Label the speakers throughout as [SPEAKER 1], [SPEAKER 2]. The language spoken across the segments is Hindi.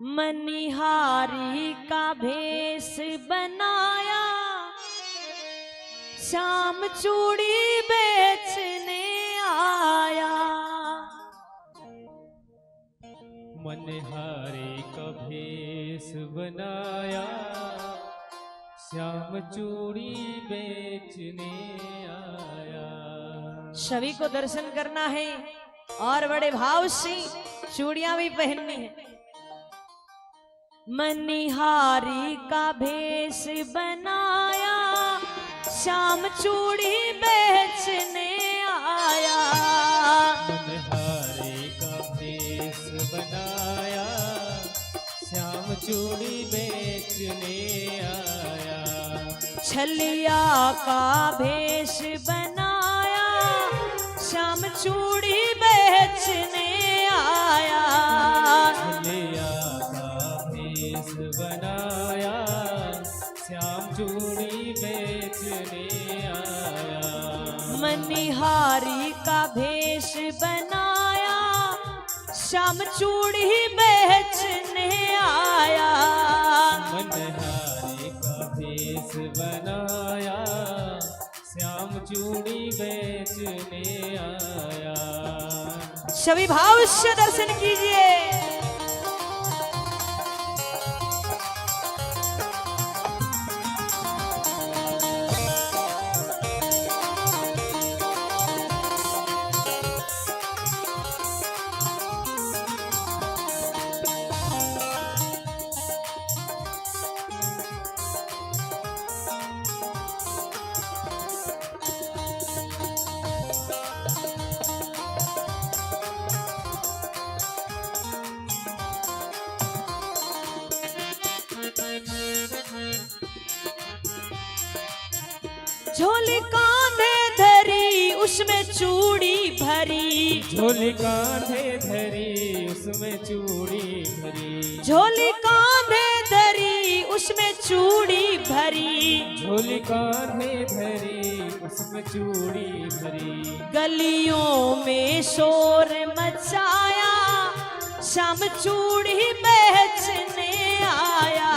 [SPEAKER 1] मनिहारी का भेष बनाया, शाम चूड़ी बेचने आया।
[SPEAKER 2] मनिहारी का भेष बनाया, श्याम चूड़ी बेचने आया।
[SPEAKER 1] सभी को दर्शन करना है और बड़े भाव से चूड़ियां भी पहननी है। मनिहारी का भेष बनाया, शाम चूड़ी बेचने आया।
[SPEAKER 2] मनिहारी का भेष बनाया, श्याम चूड़ी बेचने आया।
[SPEAKER 1] छलिया का भेष बनाया, शाम चूड़ी बेचने आया।
[SPEAKER 2] छलिया का भेष बनाया, श्याम चूड़ी बेचने आया।
[SPEAKER 1] मनिहारी का भेष बनाया, शाम चूड़ी बेचने आया।
[SPEAKER 2] मनिहारी का भेष बनाया, श्याम चूड़ी बेचने आया।
[SPEAKER 1] सभी भाव से दर्शन कीजिए। झोली कांधे धरी, उसमें चूड़ी भरी।
[SPEAKER 2] झोली कांधे धरी, उसमें चूड़ी भरी।
[SPEAKER 1] झोली कांधे धरी, उसमें चूड़ी भरी।
[SPEAKER 2] झोली कांधे धरी, उसमें चूड़ी भरी।
[SPEAKER 1] गलियों में शोर मचाया, शाम चूड़ी बेचने आया।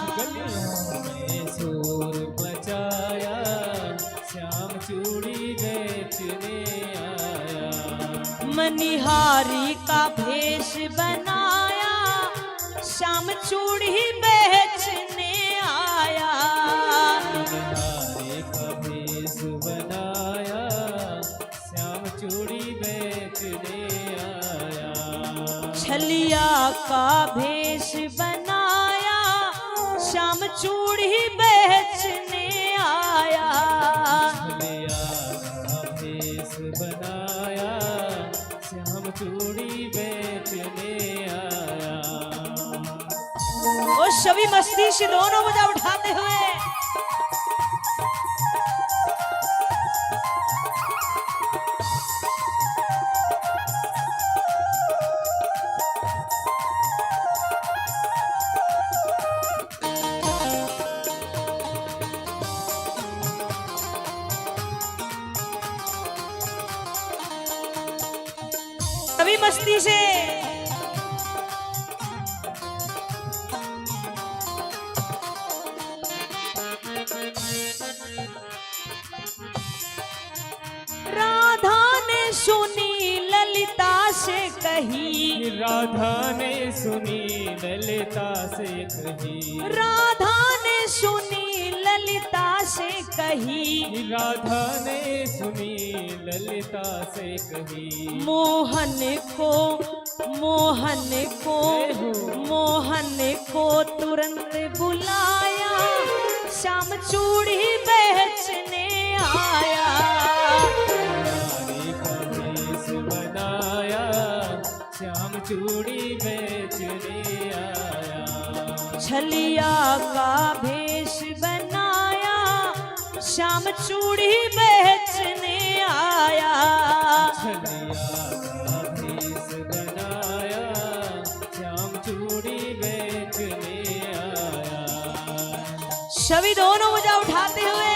[SPEAKER 2] गलियों में शोर मचाया, श्याम चूड़ी बेचने आया।
[SPEAKER 1] मनिहारी का भेष बनाया, शाम चूड़ी बेचने आया।
[SPEAKER 2] मनिहारी का भेष बनाया, श्याम चूड़ी बेचने आया।
[SPEAKER 1] छलिया का भेष बनाया, शाम चूड़ी बेचने आया।
[SPEAKER 2] छलिया का भेष बनाया, श्याम चूड़ी बेचने आया।
[SPEAKER 1] और सभी मस्ती से दोनों बजा उठाते हुए सभी मस्ती से राधा ने सुनी ललिता से कही।
[SPEAKER 2] राधा ने सुनी ललिता से कही।
[SPEAKER 1] राधा ने सुनी ललिता से कही।
[SPEAKER 2] राधा ने सुनी ललिता से कही।
[SPEAKER 1] मोहन को मोहन को मोहन को तुरंत बुलाया, शाम चूड़ी बेचने आया।
[SPEAKER 2] मनिहारी का भेष बनाया, श्याम चूड़ी बेचने आया।
[SPEAKER 1] छलिया का भेष बनाया, शाम चूड़ी बेचने आया।
[SPEAKER 2] छलिया का भेष बनाया, श्याम चूड़ी बेचने आया।
[SPEAKER 1] सभी दोनों बजा उठाते हुए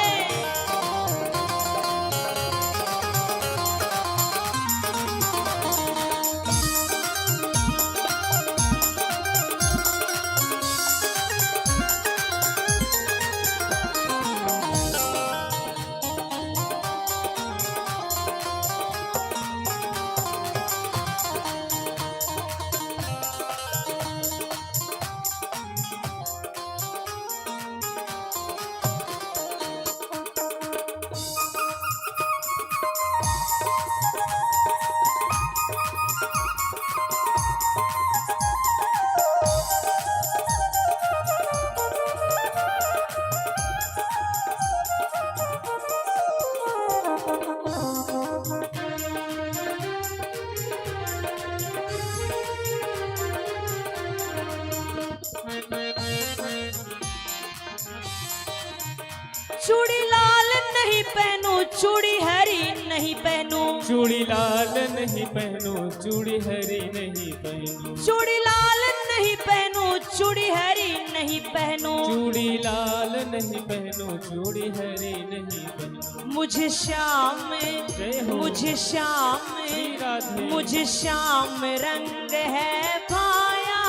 [SPEAKER 1] चूड़ी लाल नहीं पहनूं, चूड़ी हरी नहीं पहनूं,
[SPEAKER 2] चूड़ी लाल नहीं पहनूं, चूड़ी हरी नहीं पहनूं,
[SPEAKER 1] चूड़ी लाल नहीं पहनूं, चूड़ी हरी नहीं पहनूं,
[SPEAKER 2] चूड़ी लाल नहीं पहनूं, चूड़ी हरी नहीं पहनूं।
[SPEAKER 1] मुझे श्याम,
[SPEAKER 2] जय हो।
[SPEAKER 1] मुझे श्याम,
[SPEAKER 2] श्री राधे।
[SPEAKER 1] मुझे श्याम रंग है भाया,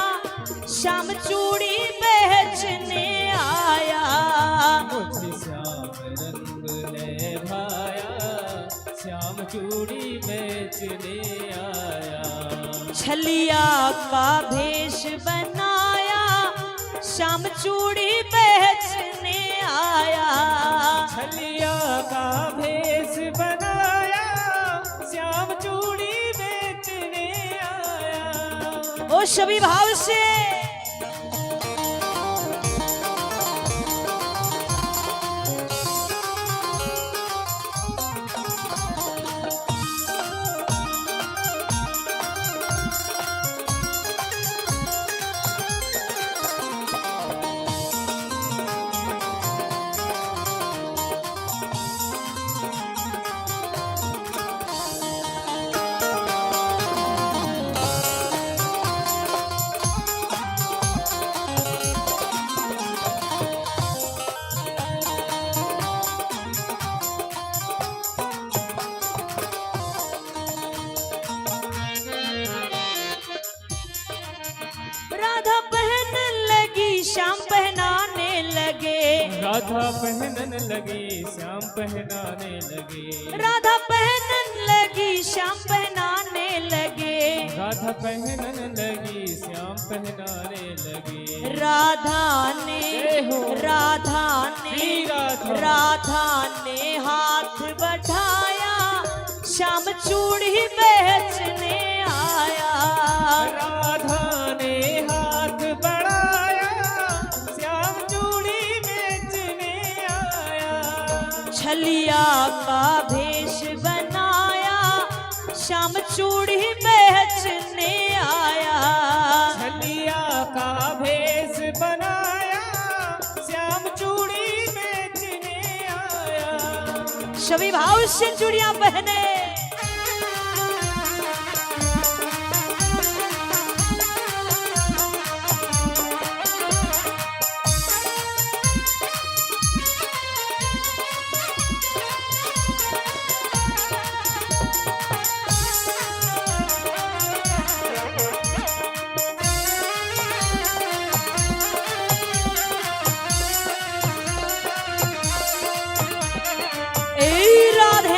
[SPEAKER 1] श्याम चूड़ी बेचने आया।
[SPEAKER 2] मुझे श्याम रंग है भाया, श्याम चूड़ी बेचने आया।
[SPEAKER 1] छलिया का भेष बनाया, श्याम चूड़ी बेचने आया।
[SPEAKER 2] छलिया का भेष बनाया, श्याम चूड़ी बेचने आया।
[SPEAKER 1] ओ सभी भाव से राधा पहनने लगी, श्याम पहनाने लगे।
[SPEAKER 2] राधा पहनन लगी, श्याम पहनाने लगे।
[SPEAKER 1] राधा पहनने लगी, श्याम पहनाने लगे।
[SPEAKER 2] राधा पहनन लगी, श्याम पहनाने लगे।
[SPEAKER 1] राधा ने,
[SPEAKER 2] जय हो।
[SPEAKER 1] राधा ने,
[SPEAKER 2] श्री राधा।
[SPEAKER 1] राधा ने हाथ बढ़ाया, श्याम चूड़ी बेचने आया।
[SPEAKER 2] राधा ने हाथ बढ़ाया, श्याम चूड़ी बेचने आया।
[SPEAKER 1] छलिया का भेष बनाया, श्याम चूड़ी बेचने आया।
[SPEAKER 2] छलिया का भेष बनाया, श्याम चूड़ी बेचने आया।
[SPEAKER 1] सभी भाव से चूड़ियां पहने। ए राधे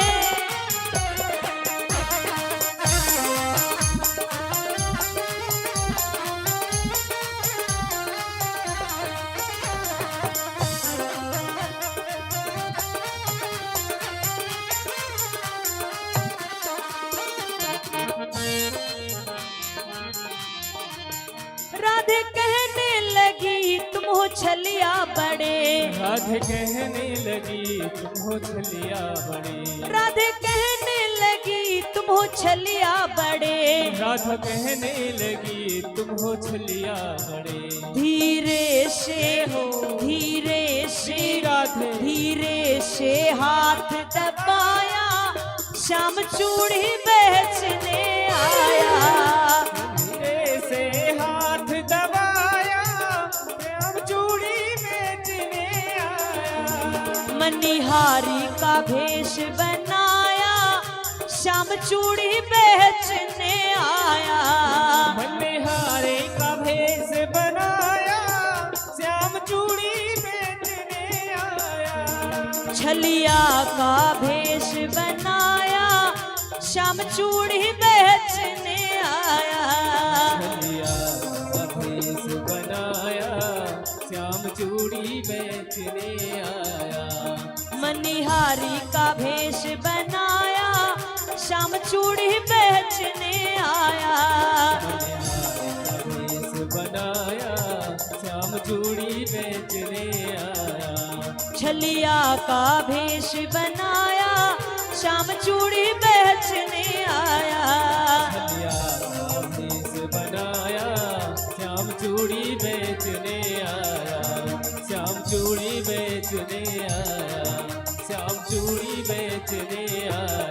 [SPEAKER 1] राधे कहने लगी तुम हो छलिया बड़े।
[SPEAKER 2] राधे कहने लगी, तुम हो छलिया बड़े।
[SPEAKER 1] राधे कहने लगी तुम हो छलिया बड़े।
[SPEAKER 2] राधा कहने लगी, तुम हो छलिया बड़े।
[SPEAKER 1] धीरे से हो, धीरे से,
[SPEAKER 2] राधे।
[SPEAKER 1] धीरे से हाथ दबाया, श्याम चूड़ी बेचने आया।
[SPEAKER 2] धीरे से हाथ दबाया, श्याम चूड़ी बेचने आया।
[SPEAKER 1] मनिहारी का भेष बनाया, श्याम चूड़ी बेचने आया।
[SPEAKER 2] मनिहारे का भेष बनाया, श्याम चूड़ी बेचने आया।
[SPEAKER 1] छलिया का भेष बनाया, श्याम चूड़ी बेचने आया।
[SPEAKER 2] छलिया का भेष बनाया, श्याम चूड़ी बेचने आया।
[SPEAKER 1] मनिहारी का भेष बनाया, श्याम चूड़ी बेचने आया।
[SPEAKER 2] भेष बनाया, श्याम चूड़ी बेचने आया।
[SPEAKER 1] छलिया का भेष बनाया, श्याम चूड़ी बेचने आया।
[SPEAKER 2] छलिया का भेष बनाया, श्याम चूड़ी बेचने आया। श्याम चूड़ी बेचने आया। बिजली आई